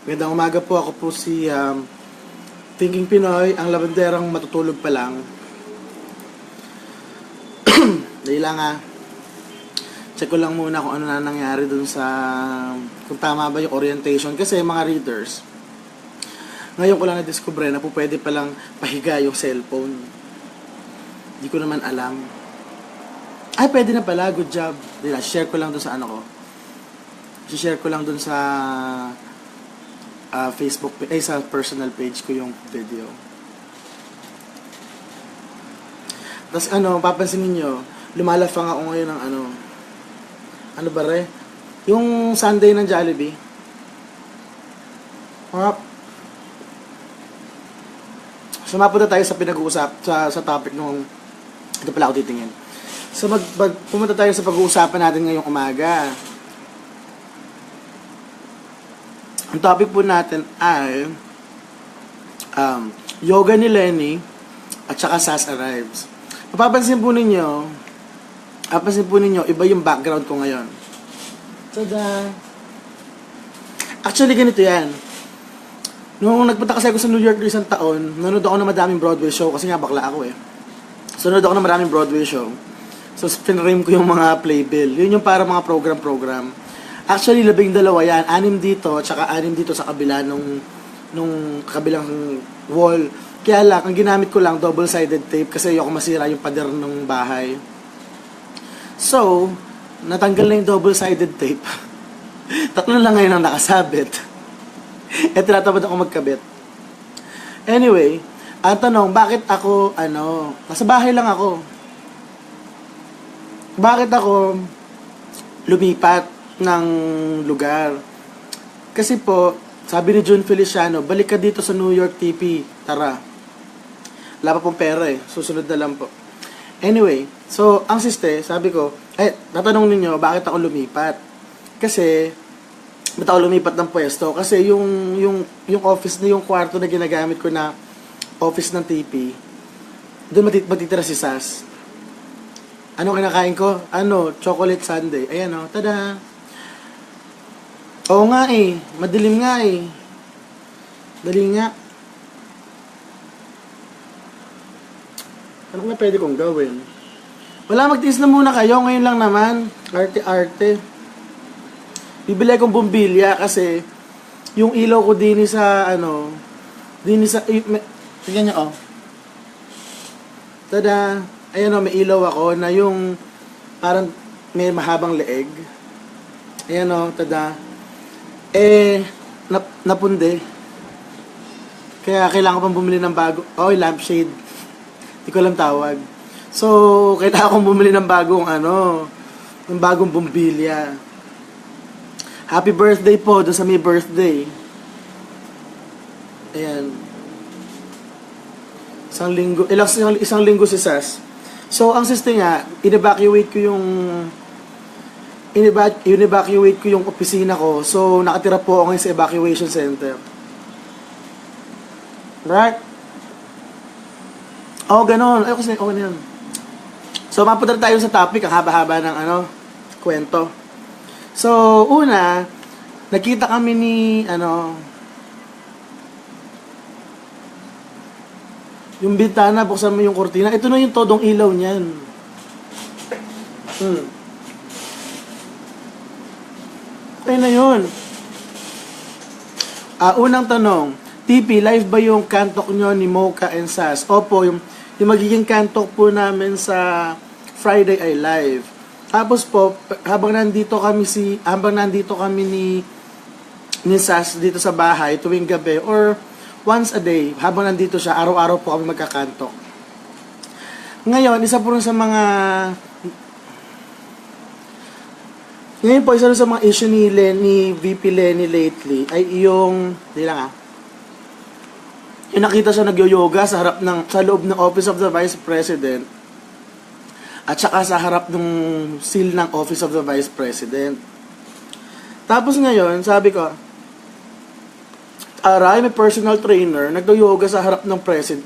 Magandang umaga po. Ako po si Thinking Pinoy, ang labanderang matutulog pa lang. Dahil lang check ko lang muna kung ano na nangyari dun sa, kung tama ba yung orientation. Kasi mga readers, ngayon ko lang na-discover na po pwede palang pahiga yung cellphone. Hindi ko naman alam. Ay, pwede na pala. Good job. Share ko lang dun sa ano ko. Share ko lang dun sa Facebook, sa personal page ko yung video. Tapos papansin niyo, lumalafang ako ngayon ng ano ba re? Yung Sunday ng Jollibee. So mapunta tayo sa pinag-uusap, sa topic nung, ito pala ako titingin. So pumunta tayo sa pag-uusapan natin ngayong umaga. Ang topic po natin ay yoga ni Lenny at saka SAS arrives. Mapapansin po ninyo, iba yung background ko ngayon. Tada! Actually, ganito yan. Nung nagpunta kasi ako sa New York isang taon, nanood ako ng madaming Broadway show kasi nga bakla ako eh. So, nanood ako ng maraming Broadway show. So, pinrame ko yung mga playbill. Yun yung para mga program-program. Actually, 12 yan. 6 dito, tsaka 6 dito sa kabila nung kabilang wall. Kaya lang, ang ginamit ko lang, double-sided tape kasi ayoko masira yung pader ng bahay. So, natanggal na yung double-sided tape. 3 lang ngayon ang nakasabit. Tinatamad ako magkabit. Anyway, ang tanong, bakit ako, nasa bahay lang ako. Bakit ako lumipat ng lugar? Kasi po, sabi ni June Feliciano, balik ka dito sa New York TP. Tara. Wala pa pong pera eh. Susunod na lang po. Anyway, so, ang siste, sabi ko, tatanong ninyo, bakit ako lumipat? Kasi, ba't ako lumipat ng pwesto? Kasi yung office na yung kwarto na ginagamit ko na office ng TP, doon matitira si Sas. Ano kinakain ko? Chocolate sundae. Ayan o, tada! Oo nga eh. Madilim nga eh. Dali nga. Ano kung pwede kong gawin? Wala, magtiis na muna kayo. Ngayon lang naman. Arte-arte. Bibili akong bumbilya kasi yung ilaw ko din sa tingnan nyo oh. Tada! Ayan o, may ilaw ako na yung parang may mahabang leeg. Ayan o, tada! Napunde. Kaya kailangan ko pang bumili ng bago. Lampshade. Hindi ko alam tawag. So, kailangan kong bumili ng bagong bumbilya. Happy birthday po doon sa may birthday. Ayan. Isang linggo si Sas. So, ang siste nga, in-evacuate ko yung opisina ko. So, nakatira po ako ngayon sa evacuation center. Right? Ganon. Kasi, na yun. So, mapunta tayo sa topic. Ang haba-haba ng kwento. So, una, nakita kami ni, yung bintana, buksan mo yung kortina. Ito na yung todong ilaw niyan. Okay na yun. Unang tanong, TP, live ba yung kantok nyo ni Mocha and Sas? Opo, yung magiging kantok po namin sa Friday ay live. Tapos po, habang nandito kami ni Sas dito sa bahay tuwing gabi or once a day, habang nandito siya, araw-araw po kami magkakantok. Ngayon, isa po sa mga issue ni VP Lenny lately ay yung yung nakita siya nagyo-yoga sa loob ng Office of the Vice President at saka sa harap ng seal ng Office of the Vice President. Tapos ngayon, sabi ko, aray, may personal trainer, nagdo-yoga sa harap ng president,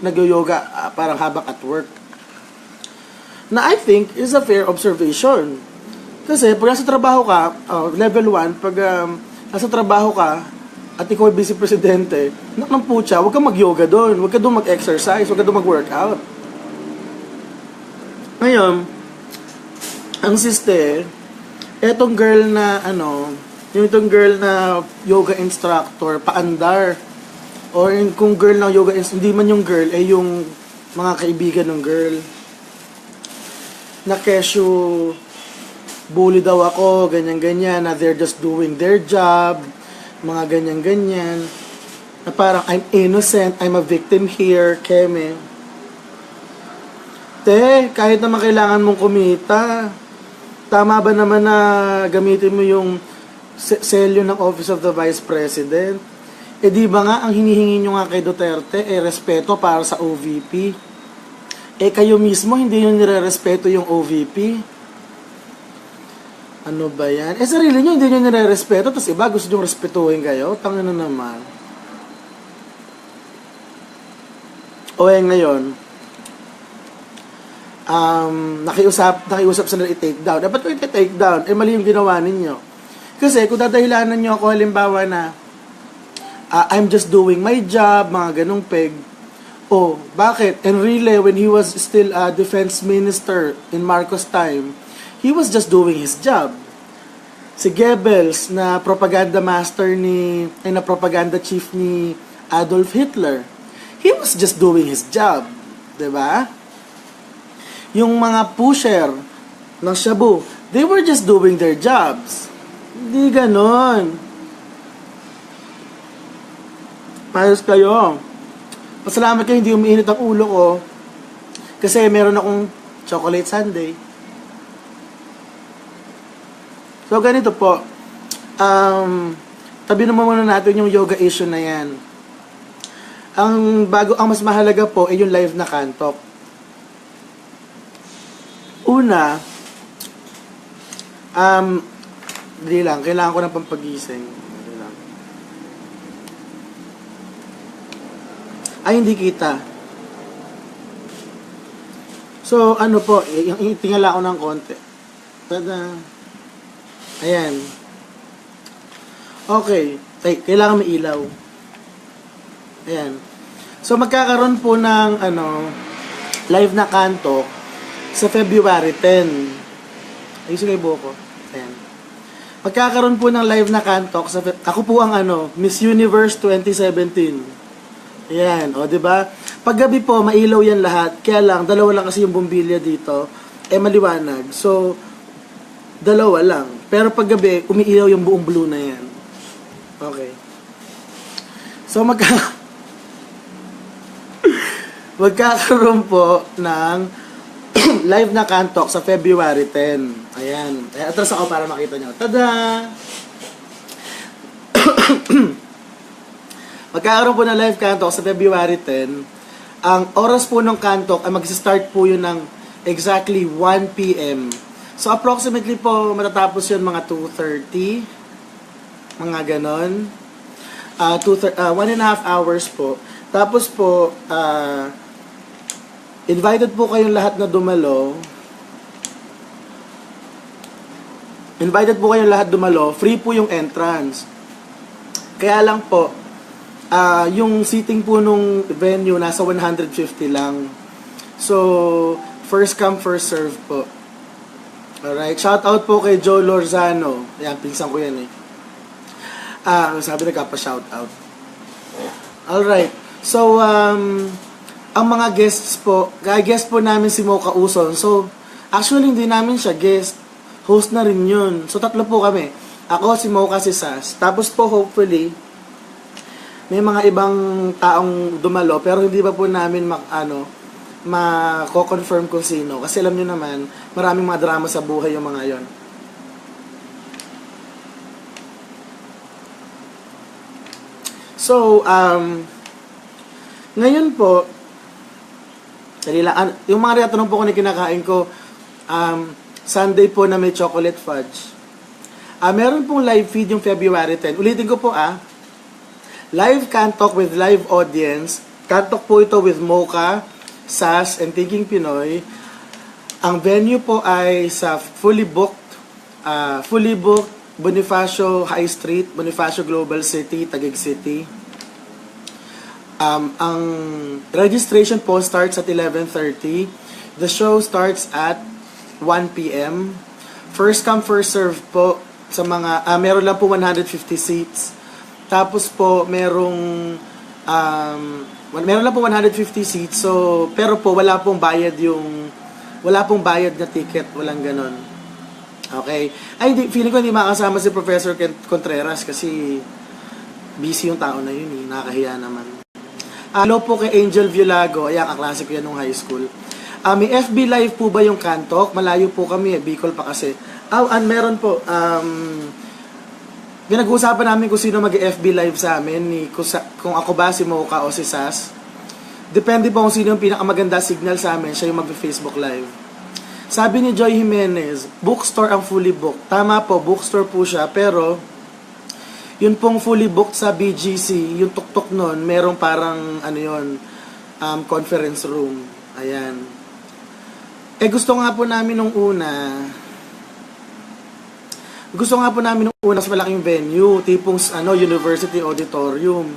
nagyo-yoga parang habang at work. Na I think is a fair observation. Kasi pag nasa trabaho ka, level 1, pag nasa trabaho ka, at ikaw ay vice presidente, nak ng putya, huwag kang mag-yoga doon, huwag ka doon mag-exercise, huwag ka doon mag-workout. Ngayon, ang sister, etong girl na, yung itong girl na yoga instructor, paandar, or kung girl na yoga instructor, hindi man yung girl, yung mga kaibigan ng girl, na kesyo, bully daw ako, ganyan-ganyan, na they're just doing their job, mga ganyan-ganyan, na parang I'm innocent, I'm a victim here, keme. Te, kahit naman kailangan mong kumita, tama ba naman na gamitin mo yung selyo ng Office of the Vice President? Di ba nga, ang hinihingi nyo nga kay Duterte, respeto para sa OVP. Kayo mismo, hindi nyo nire-respeto yung OVP. Ano ba yan? Sarili nyo, hindi nyo nire-respeto, tapos iba, gusto nyo respetuhin kayo? Tangin na naman. Ngayon, nakiusap sa nila i-take down. Dapat ko i-take down. Mali yung ginawa ninyo. Kasi, kung dadahilanan nyo ako, halimbawa na, I'm just doing my job, mga ganong peg. Bakit? Enrile, when he was still a defense minister in Marcos time, he was just doing his job. Si Goebbels, na propaganda master na propaganda chief ni Adolf Hitler, he was just doing his job. Diba? Yung mga pusher ng Shabu, they were just doing their jobs. Hindi ganon. Mayos kayo. Pasalamat kayo, hindi umiinit ang ulo ko. Kasi meron akong chocolate sundae. So, ganito po. Tabi naman muna natin yung yoga issue na yan. Ang mas mahalaga po ay yung live na kantok. Una, hindi lang, kailangan ko ng pampagising. Hindi kita. So, tingala ko ng konti. Tada. Ayan. Okay. Kailangan may ilaw. Ayan. So, magkakaroon po ng, live na kanto sa February 10. Ayusin kayo buko. Ayan. Magkakaroon po ng live na kanto ako po ang, Miss Universe 2017. Ayan, diba? Paggabi po, mailaw yan lahat. Kaya lang, dalawa lang kasi yung bumbilya dito. Maliwanag. So, dalawa lang. Pero paggabi, umiilaw yung buong blue na yan. Okay. So, magkakaroon po ng live na kantok sa February 10. Ayan. Atras ako para makita nyo. Tada! Magkakaroon po ng live kantok sa February 10. Ang oras po ng kantok ay mag-start po yun ng exactly 1 p.m. So approximately po matatapos yun mga 2:30. Mga ganon. 1.5 hours po. Tapos po, invited po kayong lahat na dumalo. Free po yung entrance. Kaya lang po, yung seating po nung venue nasa 150 lang. So, first come, first serve po. Alright, shout out po kay Joe Lorzano. Ayan, pinsan ko yan sabi nagkapa-shout out. Alright, so, ang mga guests po, guest po namin si Mocha Uson. So, actually, hindi namin siya guest. Host na rin yun. So, tatlo po kami. Ako, si Mocha, si Sas. Tapos po, hopefully, may mga ibang taong dumalo pero hindi pa po namin ma-confirm kung sino kasi alam niyo naman maraming mga drama sa buhay yung mga yon. So ngayon po yung mga reatanong po ko na kinakain ko Sunday po na may chocolate fudge. Meron pong live feed yung February 10. Ulitin ko po live Kantok with live audience. Kantok po ito with Mocha, Sas, and Thinking Pinoy. Ang venue po ay sa fully booked Bonifacio High Street, Bonifacio Global City, Taguig City. Ang registration po starts at 11:30. The show starts at 1 p.m. First come, first serve po sa mga, meron lang po 150 seats. Tapos po, meron lang po 150 seats. So, pero po, wala pong bayad na ticket. Walang ganon. Okay? Ay, feeling ko hindi makasama si Professor Contreras kasi busy yung tao na yun. Nakakahiya naman. Hello po kay Angel Violago. Ayan, kaklase ko yan nung high school. May FB live po ba yung Kantok? Malayo po kami, Bicol pa kasi. Meron po. Pinag-uusapan namin kung sino mag-FB live sa amin. Kung ako ba, si Mocha o si Sas. Depende po kung sino yung pinakamaganda signal sa amin. Siya yung mag-Facebook live. Sabi ni Joy Jimenez, bookstore ang fully booked. Tama po, bookstore po siya. Pero, yun pong fully booked sa BGC, yung tuktok nun, merong parang, conference room. Ayan. Gusto nga po namin nung una, mas malaking venue, tipong university auditorium.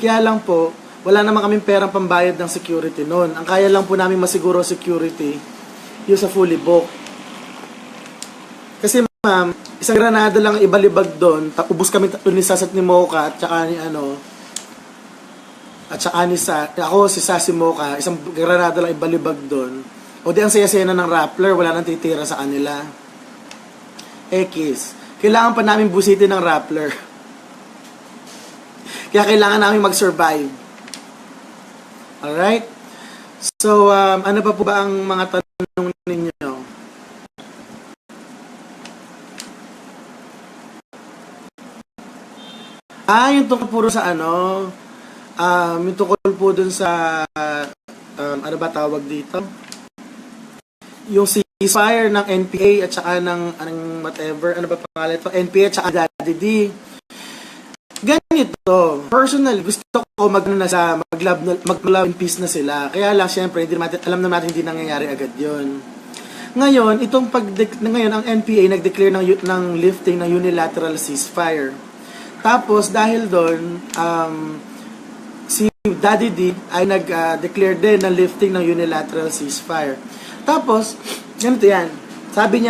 Kaya lang po, wala naman kaming perang pambayad ng security nun. Ang kaya lang po namin masiguro security, yung sa fully booked. Kasi ma'am, isang granada lang ibalibag doon, ubos kami ni Sas at ni Mocha, at saka ako si Sas, si Mocha, isang granada lang ibalibag doon. O di ang saya-saya na ng Rappler, wala nang titira sa kanila. Kailangan pa namin busitin ng Rappler. Kaya kailangan namin mag-survive. Alright? So, ano pa po ba ang mga tanong ninyo? Yung tungkol puro sa yung tungkol po dun sa, ano ba tawag dito? Yung ceasefire ng NPA at saka ng whatever, ano ba pangalan ito? NPA at saka Daddy D. Ganito, personal, gusto ko mag-love in peace na sila. Kaya lang, syempre, alam naman natin hindi nangyayari agad yun. Ngayon, ngayon ang NPA nag-declare ng lifting ng unilateral ceasefire. Tapos, dahil doon, si Daddy D ay nag-declare din ng lifting ng unilateral ceasefire. Tapos, ganito yan. Sabi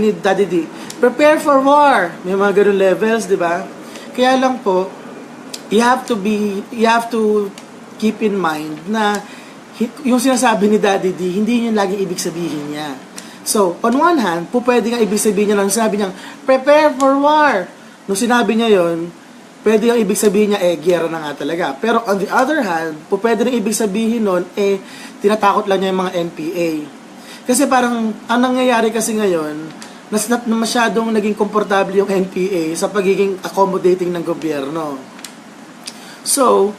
ni Daddy D, prepare for war. May mga ganun levels, di ba? Kaya lang po, you have to keep in mind na yung sinasabi ni Daddy D, hindi yun lagi ibig sabihin niya. So, on one hand, pwede nga ibig sabihin niya lang, sabi niya, prepare for war. Nung sinabi niya yon, pwede yung ibig sabihin niya, giyera na nga talaga. Pero on the other hand, pwede rin ibig sabihin nun, tinatakot lang niya yung mga NPA. Kasi parang, ang nangyayari kasi ngayon, na masyadong naging komportable yung NPA sa pagiging accommodating ng gobyerno. So,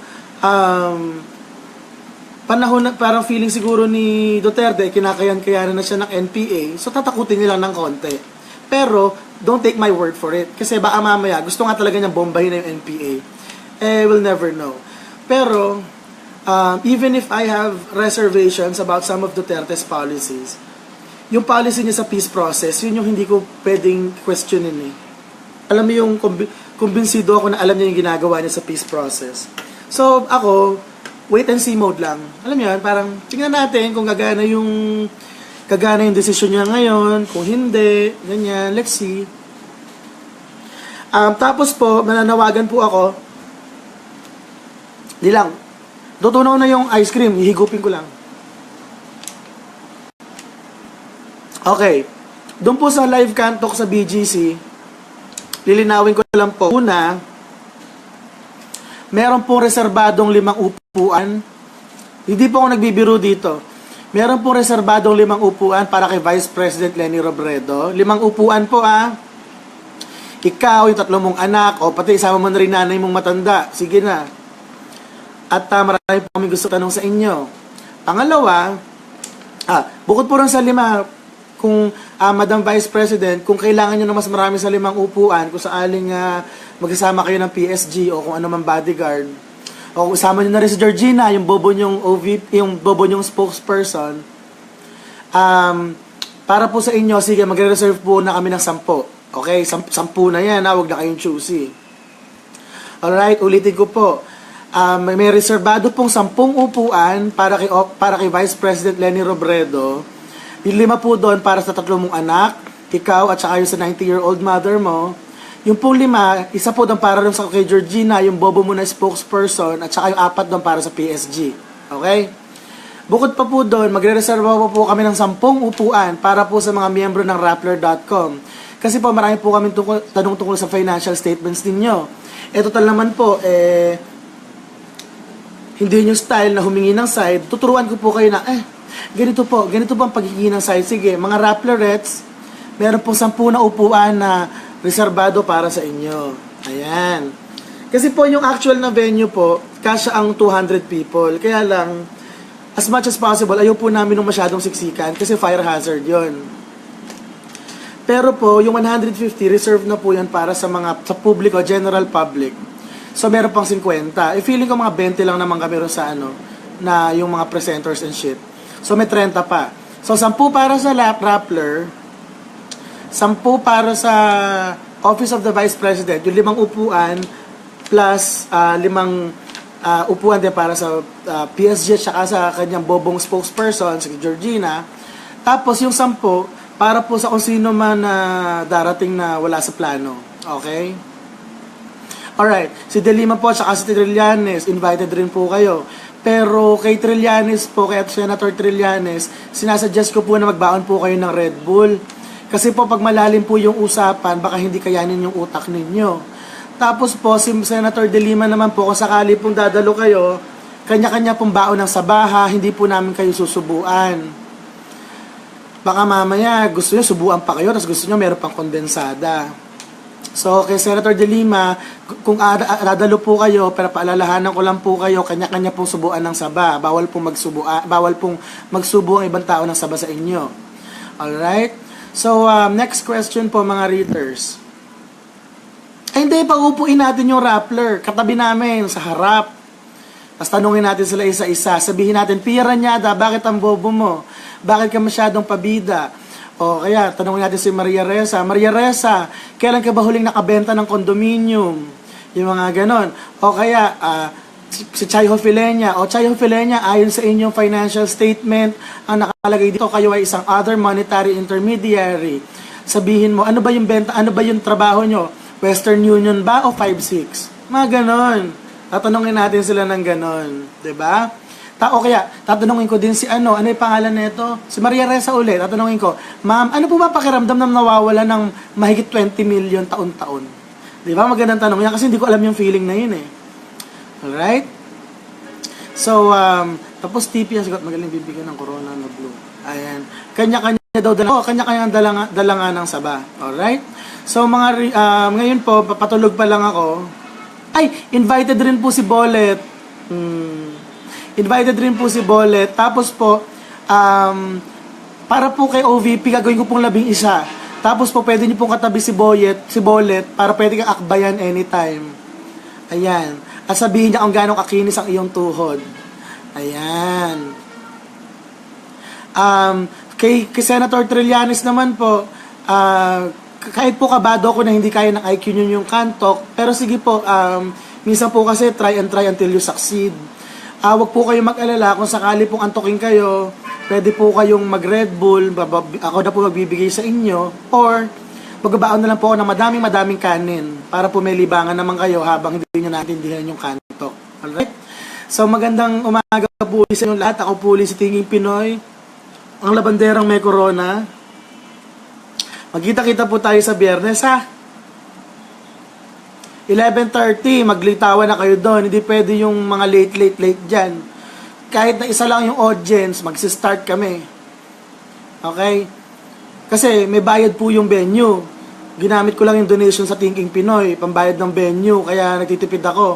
panahon na, parang feeling siguro ni Duterte, kinakayan-kayanan na siya ng NPA, so tatakutin nila ng konti. Pero, don't take my word for it. Kasi baka mamaya, gusto nga talaga niyang bombahin na yung NPA. We'll never know. Pero, even if I have reservations about some of Duterte's policies, yung policy niya sa peace process, yun yung hindi ko pwedeng questionin . Alam mo yung kumbinsido ako na alam niya yung ginagawa niya sa peace process. So, ako, wait and see mode lang. Alam mo yun, parang tingnan natin kung gagana yung desisyon niya ngayon, kung hindi, ganyan, let's see. Tapos po, mananawagan po ako, di lang, tutunaw na yung ice cream, ihigupin ko lang. Okay, doon po sa live Kantok sa BGC, lilinawin ko lang po. Una, meron pong reserbadong 5 upuan. Hindi po ako nagbibiro dito. Meron pong reserbadong 5 upuan para kay Vice President Leni Robredo. 5 upuan po Ikaw, yung 3 mong anak, o pati isama mo na rin nanay mong matanda. Sige na. At marami po kami gusto tanong sa inyo. Pangalawa, bukod po rin sa 5, kung Madam Vice President, kung kailangan nyo na mas marami sa 5 upuan, kung saaling magsasama kayo ng PSG o kung ano man bodyguard, o usama nyo na rin si Georgina, yung bobo nyong spokesperson, para po sa inyo, sige, magre-reserve po na kami ng 10. Okay, 10 na yan, huwag na kayong choosy. Alright, ulitin ko po. May reservado pong 10 upuan para kay Vice President Leni Robredo. Yung 5 po doon para sa 3 mong anak, ikaw at saka yung sa 90-year-old mother mo. Yung pong 5, isa po doon para sa kay Georgina, yung bobo mo na spokesperson, at saka yung 4 doon para sa PSG. Okay? Bukod pa po doon, magre-reserva po kami ng 10 upuan para po sa mga miyembro ng Rappler.com. Kasi po marami po kami tanong tungkol sa financial statements ninyo. Total naman po, hindi yung style na humingi ng side, tuturuan ko po kayo na, ganito po ang paghihingi ng side. Sige, mga Rapplerettes, meron po 10 na upuan na reservado para sa inyo. Ayan. Kasi po yung actual na venue po, kasya ang 200 people. Kaya lang, as much as possible, ayaw po namin ng masyadong siksikan kasi fire hazard yon. Pero po, yung 150, reserved na po yan para sa public o general public. So, meron pang 50. Feeling ko mga 20 lang naman kami ron sa na yung mga presenters and shit. So, may 30 pa. So, 10 para sa Rappler, 10 para sa Office of the Vice President, yung 5 upuan, plus 5 upuan din para sa PSG at saka sa kanyang bobong spokesperson, si Georgina. Tapos, yung 10, para po sa kung sino man na darating na wala sa plano. Okay? Alright. Si De Lima po at si Trillanes, invited rin po kayo. Pero kay Trillanes po, kay Senator Trillanes, sinasuggest ko po na magbaon po kayo ng Red Bull. Kasi po pag malalim po yung usapan, baka hindi kayanin yung utak ninyo. Tapos po, si Senator De Lima naman po, kung sakali pong dadalo kayo, kanya-kanya pong baon ng sabaha, hindi po namin kayo susubuan. Baka mamaya gusto nyo subuan pa kayo, tapos gusto nyo meron pang kondensada. So, kay Senator De Lima, kung dadalo po kayo, pero paalalahanan ko lang po kayo, kanya-kanya pong subuan ng saba. Bawal pong magsubo ang ibang tao ng saba sa inyo. Alright? So, next question po mga readers. Hindi, pag-upuin natin yung Rappler, katabi namin, sa harap. Tapos tanungin natin sila isa-isa. Sabihin natin, Pia Ranyada, bakit ang bobo mo? Bakit ka masyadong pabida? O kaya, tanungin natin si Maria Reza. Maria Reza, kailan ka ba huling nakabenta ng condominium? Yung mga ganon. O kaya, si Chay Hofilenya. O Chay Hofilenya, ayon sa inyong financial statement, ang nakalagay dito, kayo ay isang other monetary intermediary. Sabihin mo, ano ba yung benta, ano ba yung trabaho nyo? Western Union ba o 5-6? Mga ganon. Tatanungin natin sila ng ganon. Diba? O kaya, tatanungin ko din si ano yung pangalan nito? Si Maria Reza ulit. Tatanungin ko, ma'am, ano po ba pakiramdam na nawawala ng mahigit 20 million taon-taon? Di ba? Magandang tanong yan kasi hindi ko alam yung feeling na yun eh. Alright? So, tapos TP yan, sigot magaling bibigyan ng corona na blue. Ayan. Kanya-kanya daw kanya-kanya dalanga ng saba. Alright? So, ngayon po, papatulog pa lang ako. Ay, invited rin po si Bolet. Invited rin po si Bolet. Tapos po, para po kay OVP, gagawin ko pong 11. Tapos po, pwede niyo pong katabi si Bolet, para pwede kang akbayan anytime. Ayan. At sabihin niya kung gano'ng kakinis ang iyong tuhod. Ayan. Kay Senator Trillanes naman po, kahit po kabado ko na hindi kaya ng IQ nyo yung kantok, pero sige po, minsan po kasi try until you succeed. Wag po kayong mag-alala kung sakali pong antokin kayo, pwede po kayong mag-Red Bull, ako na po magbibigay sa inyo, or magbabaon na lang po ako ng madaming kanin para po may libangan naman kayo habang hindi nyo natindihan yung kantok. Alright? So magandang umaga po sa inyo lahat. Ako po si Tinging Pinoy, ang labanderang may corona. Magkita-kita po tayo sa Biyernes ha. 11:30, maglitawan na kayo doon. Hindi pwede yung mga late dyan. Kahit na isa lang yung audience, magsistart kami. Okay? Kasi may bayad po yung venue. Ginamit ko lang yung donation sa Thinking Pinoy, pambayad ng venue, kaya nagtitipid ako.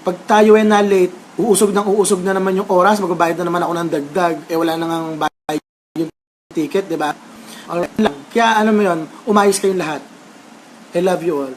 Pag tayo ay na late, uusog na naman yung oras, magbabayad na naman ako ng dagdag. Wala nang bayad yung ticket, di ba? Alright lang. Kaya mo yun, umayos kayong lahat. I love you all.